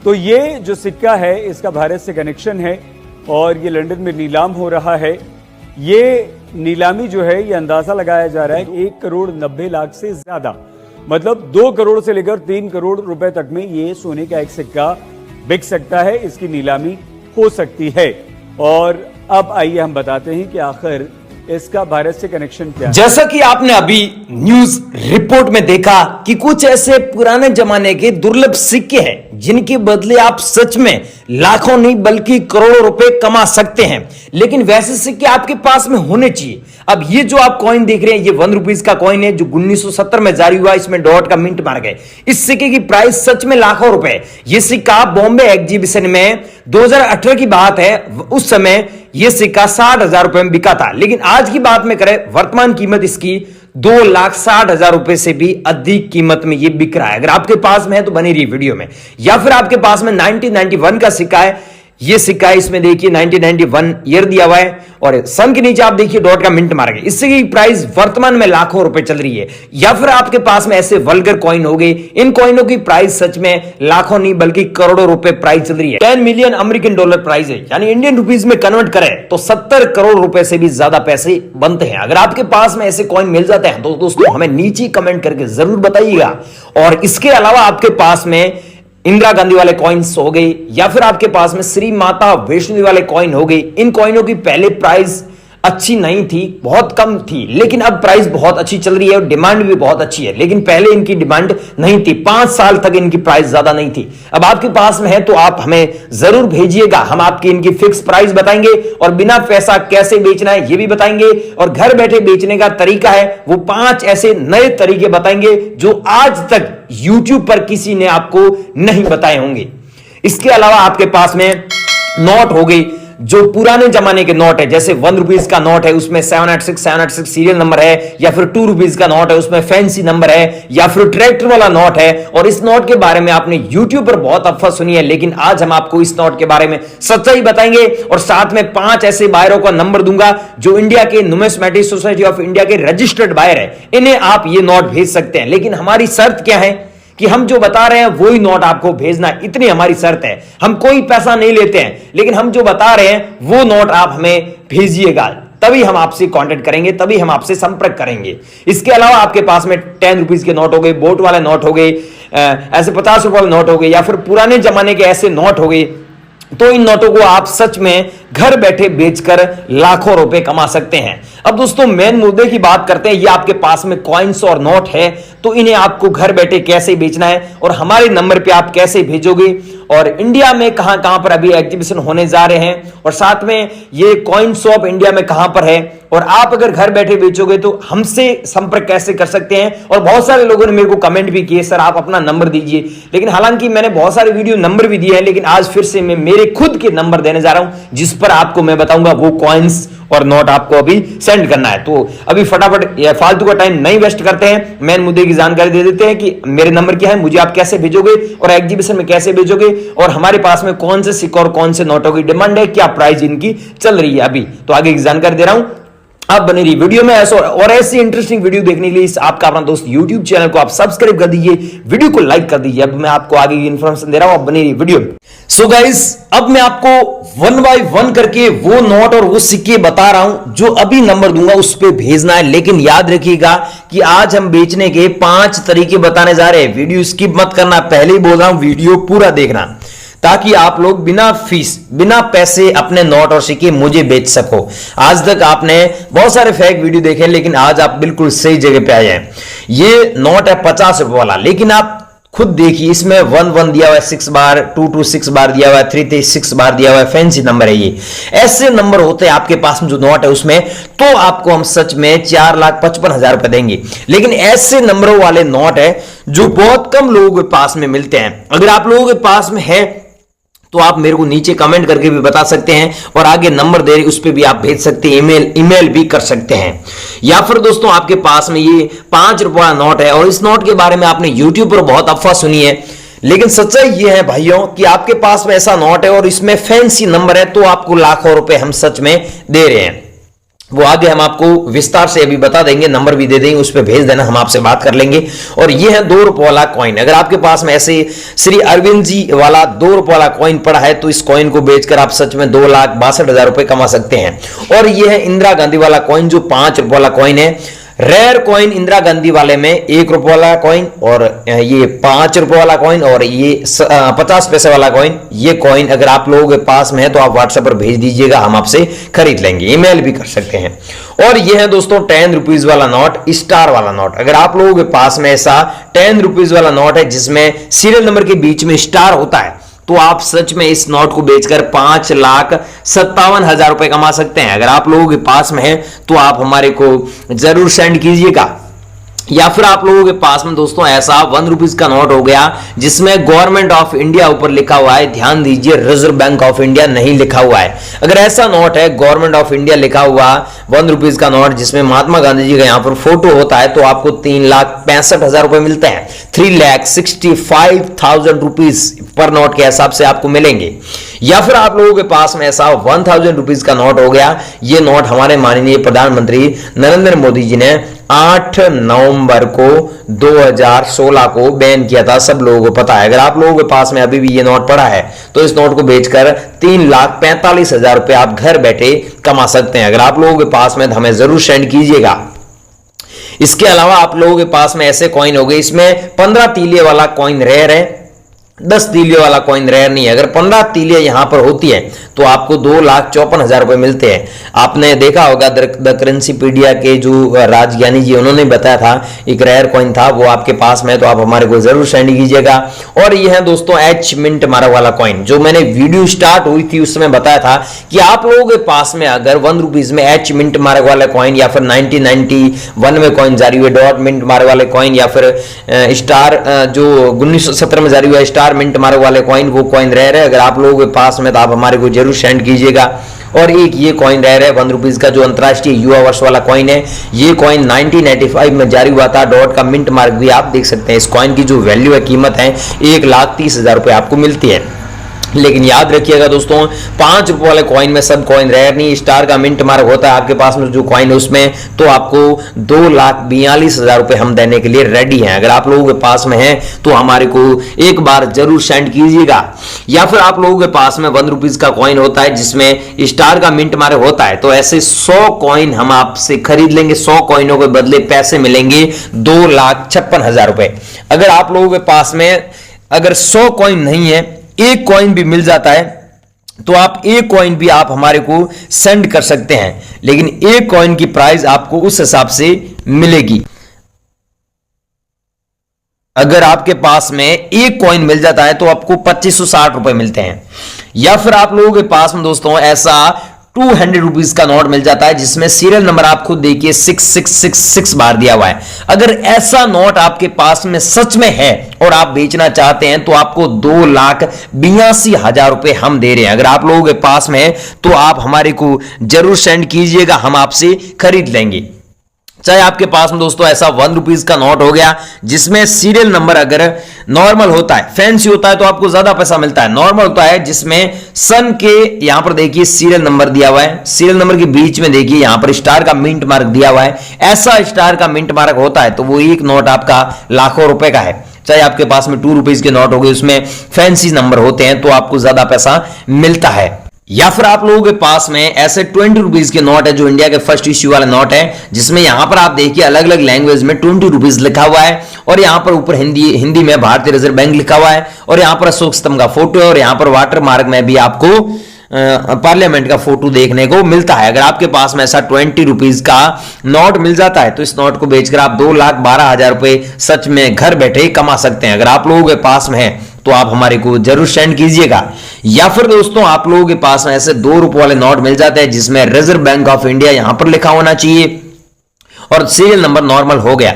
तो ये जो सिक्का है इसका भारत से कनेक्शन है और ये लंदन में नीलाम हो रहा है। ये नीलामी जो है ये अंदाजा लगाया जा रहा है 1,90,00,000 से ज्यादा, मतलब 2 करोड़ से लेकर 3 करोड़ रुपए तक में ये सोने का एक सिक्का बिक सकता है, इसकी नीलामी हो सकती है। और अब आइए हम बताते हैं कि आखिर इसका भारत से कनेक्शन क्या है। जैसा कि आपने अभी न्यूज रिपोर्ट में देखा कि कुछ ऐसे पुराने जमाने के दुर्लभ सिक्के हैं जिनके बदले आप सच में लाखों नहीं बल्कि करोड़ों रुपए कमा सकते हैं, लेकिन वैसे सिक्के आपके पास में होने चाहिए। अब ये जो आप कॉइन देख रहे हैं ये 1 रुपीज का कॉइन है जो 1970 में जारी हुआ, इसमें डॉट का मिंट मार गए। इस सिक्के की प्राइस सच में लाखों रुपए है। ये सिक्का बॉम्बे एग्जीबिशन में 2018 की बात है, उस समय यह सिक्का 60,000 रुपए में बिका था, लेकिन आज की बात में करें वर्तमान कीमत इसकी 2,60,000 रुपए से भी अधिक कीमत में यह बिक रहा है। अगर आपके पास में है तो बनी रही वीडियो में, या फिर आपके पास में 1991 का सिक्का है, ये सिक्का है, इसमें देखिए 1991 ईयर दिया हुआ है और सन के नीचे आप देखिए डॉट का मिंट मार गए। इससे की प्राइस वर्तमान में लाखों रुपए चल रही है। या फिर आपके पास में ऐसे वल्गर कॉइन हो गए, इन कॉइनों की प्राइस सच में लाखों नहीं बल्कि करोड़ों रुपए प्राइस चल रही है। 10 मिलियन अमेरिकन डॉलर प्राइस है, यानी इंडियन रुपीज में कन्वर्ट करें तो 70 करोड़ रुपए से भी ज्यादा पैसे बनते हैं। अगर आपके पास में ऐसे कॉइन मिल जाते हैं तो दोस्तों हमें नीचे कमेंट करके जरूर बताइएगा। और इसके अलावा आपके पास में इंदिरा गांधी वाले कॉइन्स हो गए या फिर आपके पास में श्री माता वैष्णो देवी वाले कॉइन हो गए, इन कॉइनों की पहले प्राइस अच्छी नहीं थी, बहुत कम थी, लेकिन अब प्राइस बहुत अच्छी चल रही है और डिमांड भी बहुत अच्छी है। लेकिन पहले इनकी डिमांड नहीं थी, 5 साल तक इनकी प्राइस ज्यादा नहीं थी। अब आपके पास में है तो आप हमें जरूर भेजिएगा, हम आपकी इनकी फिक्स प्राइस बताएंगे और बिना पैसा कैसे बेचना है ये भी बताएंगे, और घर बैठे बेचने का तरीका है वो 5 ऐसे नए तरीके बताएंगे जो आज तक YouTube पर किसी ने आपको नहीं बताए होंगे। इसके अलावा आपके पास में नोट हो गई, जो पुराने जमाने के नोट है, जैसे 1 रुपीज का नोट है उसमें 786 सीरियल नंबर है, या फिर 2 रुपीज का नोट है उसमें फैंसी नंबर है, या फिर ट्रैक्टर वाला नोट है। और इस नोट के बारे में आपने YouTube पर बहुत अफवाह सुनी है, लेकिन आज हम आपको इस नोट के बारे में सच्चाई बताएंगे और साथ में 5 ऐसे बायरों का नंबर दूंगा जो इंडिया के न्यूमिस्मेटिक सोसाइटी ऑफ इंडिया के रजिस्टर्ड बायर है, इन्हें आप ये नोट भेज सकते हैं। लेकिन हमारी शर्त क्या है कि हम जो बता रहे हैं वही नोट आपको भेजना, इतनी हमारी शर्त है। हम कोई पैसा नहीं लेते हैं, लेकिन हम जो बता रहे हैं वो नोट आप हमें भेजिएगा, तभी हम आपसे कांटेक्ट करेंगे, तभी हम आपसे संपर्क करेंगे। इसके अलावा आपके पास में 10 रुपीज के नोट हो गए, बोट वाले नोट हो गए, ऐसे 50 रुपए वाले नोट हो गए, या फिर पुराने जमाने के ऐसे नोट हो गए, तो इन नोटों को आप सच में घर बैठे बेचकर लाखों रुपए कमा सकते हैं। अब दोस्तों मेन मुद्दे की बात करते हैं, ये आपके पास में कॉइन्स और नोट है तो इन्हें आपको घर बैठे कैसे बेचना है और हमारे नंबर पे आप कैसे भेजोगे, और इंडिया में कहां कहां पर अभी एग्जीबिशन होने जा रहे हैं, और साथ में ये कॉइन शॉप इंडिया में कहां पर है, और आप अगर घर बैठे बेचोगे तो हमसे संपर्क कैसे कर सकते हैं। और बहुत सारे लोगों ने मेरे को कमेंट भी किए सर आप अपना नंबर दीजिए, लेकिन हालांकि मैंने बहुत सारे वीडियो नंबर भी दिए हैं, लेकिन आज फिर से मैं मेरे खुद के नंबर देने जा रहा हूं जिस पर आपको मैं बताऊंगा वो कॉइन्स और नोट आपको अभी सेंड करना है। तो अभी फटाफट फालतू का टाइम नहीं वेस्ट करते हैं, मेन मुद्दे की जानकारी दे देते हैं कि मेरे नंबर क्या है, मुझे आप कैसे भेजोगे और एग्जीबिशन में कैसे भेजोगे, और हमारे पास में कौन से सिक्के और कौन से नोटों की डिमांड है, क्या प्राइस इनकी चल रही है अभी। तो आगे की जानकारी दे रहा हूं, आप बने रही वीडियो में और ऐसी इंटरेस्टिंग वीडियो देखने के लिए आपका अपना दोस्त YouTube चैनल को आप सब्सक्राइब कर दीजिए, वीडियो को लाइक कर दीजिए। अब मैं आपको आगे की इंफॉर्मेशन दे रहा हूं, आप बने रही वीडियो में। सो गाइस अब मैं आपको 1 बाय 1 करके वो नोट और वो सिक्के बता रहा हूं जो अभी नंबर दूंगा उस पे भेजना है। लेकिन याद रखिएगा कि आज हम बेचने के 5 तरीके बताने जा रहे हैं, वीडियो स्किप मत करना, पहले ही बोल रहा हूं वीडियो पूरा देखना ताकि आप लोग बिना फीस बिना पैसे अपने नोट और सिक्के मुझे बेच सको। आज तक आपने बहुत सारे फेक वीडियो देखे, लेकिन आज आप बिल्कुल सही जगह पे आए हैं। ये नोट है 50 रुपए वाला, लेकिन आप खुद देखिए इसमें 1 दिया हुआ है 6 बार, 2 6 बार दिया हुआ है, 3 6 बार दिया हुआ है, फैंसी नंबर है। ये ऐसे नंबर होते हैं आपके पास में जो नोट है उसमें, तो आपको हम सच में 4,55,000 रुपए देंगे। लेकिन ऐसे नंबरों वाले नोट है जो बहुत कम लोगों के पास में मिलते हैं। अगर आप लोगों के पास में है तो आप मेरे को नीचे कमेंट करके भी बता सकते हैं, और आगे नंबर दे उस पर भी आप भेज सकते हैं, ईमेल भी कर सकते हैं। या फिर दोस्तों आपके पास में ये 5 रुपया नोट है, और इस नोट के बारे में आपने YouTube पर बहुत अफवाह सुनी है, लेकिन सच्चाई ये है भाइयों कि आपके पास में ऐसा नोट है और इसमें फैंसी नंबर है, तो आपको लाखों रुपए हम सच में दे रहे हैं। वो आगे हम आपको विस्तार से अभी बता देंगे, नंबर भी दे देंगे, उस पर भेज देना, हम आपसे बात कर लेंगे। और ये है 2 रुपए वाला कॉइन। अगर आपके पास में ऐसे श्री अरविंद जी वाला 2 रुपए वाला कॉइन पड़ा है तो इस कॉइन को बेचकर आप सच में 2,62,000 रुपए कमा सकते हैं। और ये है इंदिरा गांधी वाला कॉइन जो 5 रुपए वाला कॉइन है। रेयर कॉइन इंदिरा गांधी वाले में 1 रुपए वाला कॉइन, और ये 5 रुपए वाला कॉइन, और ये 50 पैसे वाला कॉइन। ये कॉइन अगर आप लोगों के पास में है तो आप व्हाट्सएप पर भेज दीजिएगा, हम आपसे खरीद लेंगे, ईमेल भी कर सकते हैं। और ये है दोस्तों 10 रुपीज वाला नोट, स्टार वाला नोट। अगर आप लोगों के पास में ऐसा 10 रुपीज वाला नोट है जिसमें सीरियल नंबर के बीच में स्टार होता है तो आप सच में इस नोट को बेचकर 5,57,000 रुपए कमा सकते हैं। अगर आप लोगों के पास में है तो आप हमारे को जरूर सेंड कीजिएगा। या फिर आप लोगों के पास में दोस्तों ऐसा 1 रुपीज का नोट हो गया जिसमें गवर्नमेंट ऑफ इंडिया ऊपर लिखा हुआ है, ध्यान दीजिए रिजर्व बैंक ऑफ इंडिया नहीं लिखा हुआ है। अगर ऐसा नोट है गवर्नमेंट ऑफ इंडिया लिखा हुआ 1 रुपीज का नोट जिसमें महात्मा गांधी जी का यहां पर फोटो होता है तो आपको 3,65,000 रुपए मिलते हैं। 3,65,000 रुपीज पर नोट के हिसाब से आपको मिलेंगे। या फिर आप लोगों के पास में ऐसा 1,000 रुपीज का नोट हो गया। ये नोट हमारे माननीय प्रधानमंत्री नरेंद्र मोदी जी ने 8 नवंबर को 2016 को बैन किया था, सब लोगों को पता है। अगर आप लोगों के पास में अभी भी ये नोट पड़ा है तो इस नोट को बेचकर 3,45,000 रुपए आप घर बैठे कमा सकते हैं। अगर आप लोगों के पास में हमें जरूर सेंड कीजिएगा। इसके अलावा आप लोगों के पास में ऐसे कॉइन हो गए, इसमें 15 तीलिए वाला कॉइन रेयर है, 10 तीलियों वाला कॉइन रेयर नहीं है। अगर 15 तीलियां यहां पर होती है तो आपको 2,54,000 रुपए मिलते हैं। आपने देखा होगा द करेंसीपीडिया के जो राजज्ञानी जी उन्होंने बताया था एक रेयर कॉइन था, वो आपके पास में है तो आप हमारे को जरूर सेंड कीजिएगा। और ये है दोस्तों एच मिंट मार्क वाला कॉइन, जो मैंने वीडियो स्टार्ट हुई थी उसमें बताया था कि आप लोगों के पास में अगर 1 रुपीज में एच मिंट मार्क वाला कॉइन या फिर 1991 में कॉइन जारी हुए डॉट मिंट मार्क वाले कॉइन या फिर स्टार जो 1970 में जारी हुआ स्टार मिंट मार्क वाले कॉइन, वो कॉइन रेयर है। अगर आप लोगों के पास में तो आप हमारे को जरूर सेंड कीजिएगा। और एक ये कॉइन रेयर है 1 रुपीज का जो अंतरराष्ट्रीय युवा वर्ष वाला कॉइन है। ये कॉइन 1985 में जारी हुआ था, डॉट का मिंट मार्क भी आप देख सकते हैं। इस कॉइन की जो वैल्यू है, कीमत है 1,30,000 रुपए आपको मिलती है। लेकिन याद रखिएगा दोस्तों 5 रुपए वाले कॉइन में सब कॉइन रेयर नहीं, स्टार का मिंट मार्क होता है आपके पास में जो कॉइन है उसमें, तो आपको 2,42,000 रुपए हम देने के लिए रेडी हैं। अगर आप लोगों के पास में है तो हमारे को एक बार जरूर सेंड कीजिएगा। या फिर आप लोगों के पास में 1 रुपीज का कॉइन होता है जिसमें स्टार का मिंट मार्क होता है, तो ऐसे 100 कॉइन हम आपसे खरीद लेंगे। 100 कॉइनों के बदले पैसे मिलेंगे 2,56,000 रुपए। अगर आप लोगों के पास में अगर 100 कॉइन नहीं है, एक कॉइन भी मिल जाता है तो आप एक कॉइन भी आप हमारे को सेंड कर सकते हैं, लेकिन एक कॉइन की प्राइस आपको उस हिसाब से मिलेगी। अगर आपके पास में एक कॉइन मिल जाता है तो आपको 2,560 रुपए मिलते हैं। या फिर आप लोगों के पास में दोस्तों ऐसा 200 रुपीज का नोट मिल जाता है जिसमें सीरियल नंबर आप खुद देखिए 6666 बार दिया हुआ है। अगर ऐसा नोट आपके पास में सच में है और आप बेचना चाहते हैं तो आपको 2,82,000 रुपए हम दे रहे हैं। अगर आप लोगों के पास में है तो आप हमारे को जरूर सेंड कीजिएगा, हम आपसे खरीद लेंगे। चाहे आपके पास में दोस्तों ऐसा 1 रुपीज का नोट हो गया जिसमें सीरियल नंबर अगर नॉर्मल होता है, फैंसी होता है तो आपको ज्यादा पैसा मिलता है। नॉर्मल होता है जिसमें सन के यहां पर देखिए सीरियल नंबर दिया हुआ है, सीरियल नंबर के बीच में देखिए यहां पर स्टार का मिंट मार्क दिया हुआ है। ऐसा स्टार का मिंट मार्क होता है तो वो एक नोट आपका लाखों रुपए का है। चाहे आपके पास में 2 रुपीज के नोट हो गए उसमें फैंसी नंबर होते हैं तो आपको ज्यादा पैसा मिलता है। या फिर आप लोगों के पास में ऐसे 20 रुपीज के नोट है जो इंडिया के फर्स्ट इश्यू वाला नोट है, जिसमें यहां पर आप देखिए अलग अलग लैंग्वेज में 20 रुपीज लिखा हुआ है और यहां पर ऊपर हिंदी में भारतीय रिजर्व बैंक लिखा हुआ है और यहां पर अशोक स्तंभ का फोटो है और यहां पर वाटर मार्क में भी आपको पार्लियामेंट का फोटो देखने को मिलता है। अगर आपके पास में ऐसा 20 रुपीज का नोट मिल जाता है तो इस नोट को बेचकर आप 2,12,000 रुपए सच में घर बैठे कमा सकते हैं। अगर आप लोगों के पास में है तो आप हमारे को जरूर सेंड कीजिएगा। या फिर दोस्तों आप लोगों के पास में ऐसे 2 रुपए वाले नोट मिल जाते हैं जिसमें रिजर्व बैंक ऑफ इंडिया यहां पर लिखा होना चाहिए और सीरियल नंबर नॉर्मल हो गया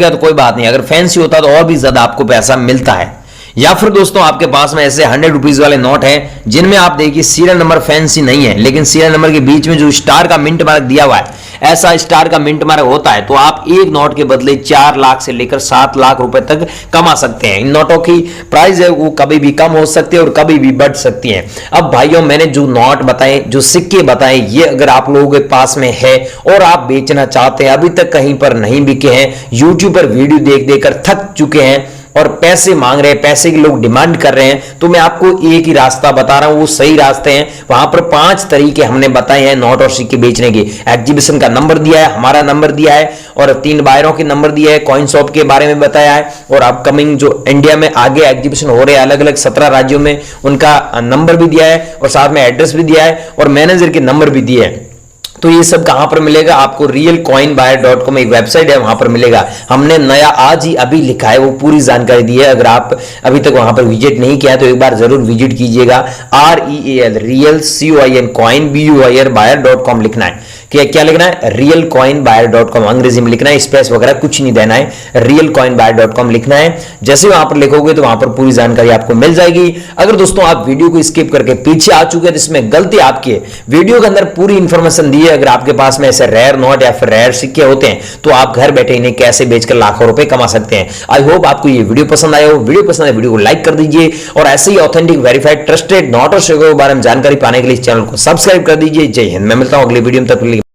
तो कोई बात नहीं, अगर फैंसी होता तो और भी ज्यादा आपको पैसा मिलता है। या फिर दोस्तों आपके पास में ऐसे 100 रुपीज वाले नोट हैं जिनमें आप देखिए सीरियल नंबर फैंसी नहीं है, लेकिन सीरियल नंबर के बीच में जो स्टार का मिंट मार्क दिया हुआ है, ऐसा स्टार का मिंट मार्क होता है, तो आप एक नोट के बदले 4 लाख से लेकर 7 लाख रुपए तक कमा सकते हैं। इन नोटों की प्राइस है वो कभी भी कम हो सकती है और कभी भी बढ़ सकती है। अब भाइयों मैंने जो नोट बताए, जो सिक्के बताए, ये अगर आप लोगों के पास में है और आप बेचना चाहते हैं, अभी तक कहीं पर नहीं बिके हैं, यूट्यूब पर वीडियो देख देकर थक चुके हैं और पैसे मांग रहे हैं, पैसे के लोग डिमांड कर रहे हैं, तो मैं आपको एक ही रास्ता बता रहा हूं, वो सही रास्ते हैं। वहां पर 5 तरीके हमने बताए हैं नोट और सिक्के बेचने के। एग्जीबिशन का नंबर दिया है, हमारा नंबर दिया है और 3 बायरों के नंबर दिया है, कॉइन शॉप के बारे में बताया है और अपकमिंग जो इंडिया में आगे एग्जीबिशन हो रहे हैं अलग अलग 17 राज्यों में, उनका नंबर भी दिया है और साथ में एड्रेस भी दिया है और मैनेजर के नंबर भी दिए हैं। तो ये सब कहां पर मिलेगा आपको? realcoinbuyer.com एक वेबसाइट है, वहां पर मिलेगा। हमने नया आज ही अभी लिखा है, वो पूरी जानकारी दी है। अगर आप अभी तक वहां पर विजिट नहीं किया तो एक बार जरूर विजिट कीजिएगा। real coin buyer.com लिखना है। क्या लिखना है? realcoinbuyer.com अंग्रेजी में लिखना है, स्पेस वगैरह कुछ नहीं देना है, realcoinbuyer.com लिखना है। जैसे वहां पर लिखोगे तो वहां पर पूरी जानकारी आपको मिल जाएगी। अगर दोस्तों आप वीडियो को स्किप करके पीछे आ चुके हैं तो इसमें गलती आपकी है, वीडियो के अंदर पूरी इंफॉर्मेशन दी है। अगर आपके पास में ऐसे रेयर नोट या फिर रेयर सिक्के होते हैं तो आप घर बैठे इन्हें कैसे बेचकर लाखों रुपए कमा सकते हैं। आई होप आपको ये वीडियो पसंद आया हो। वीडियो पसंद आए वीडियो को लाइक कर दीजिए और ऐसे ही ऑथेंटिक वेरीफाइड ट्रस्टेड नोट और सिक्कों के बारे में जानकारी पाने के लिए इस चैनल को सब्सक्राइब कर दीजिए। जय हिंद। मैं मिलता हूं अगले वीडियो में, तब तक के लिए